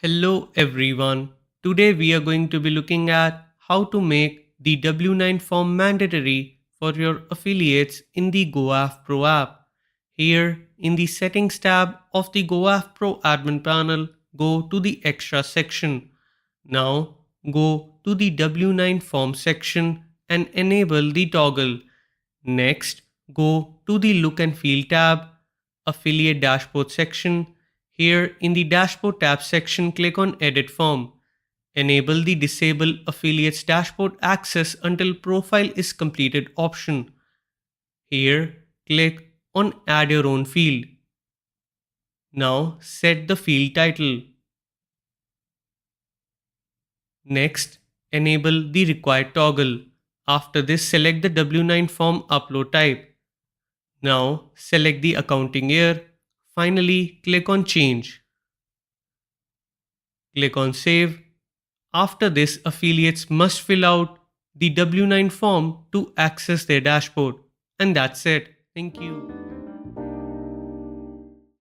Hello everyone. Today we are going to be looking at how to make the W9 form mandatory for your affiliates in the GoAffPro app. Here in the settings tab of the GoAffPro admin panel, go to the extra section. Now go to the W9 form section and enable the toggle. Next, go to the Look and Feel tab, Affiliate Dashboard section. Here in the Dashboard tab section, click on Edit Form. Enable the Disable Affiliates Dashboard Access until Profile is completed option. Here, click on Add Your Own Field. Now, set the field title. Next, enable the required toggle. After this, select the W9 form upload type. Now select the accounting year. Finally, click on Change. Click on Save. After this, affiliates must fill out the W9 form to access their dashboard. And that's it. Thank you.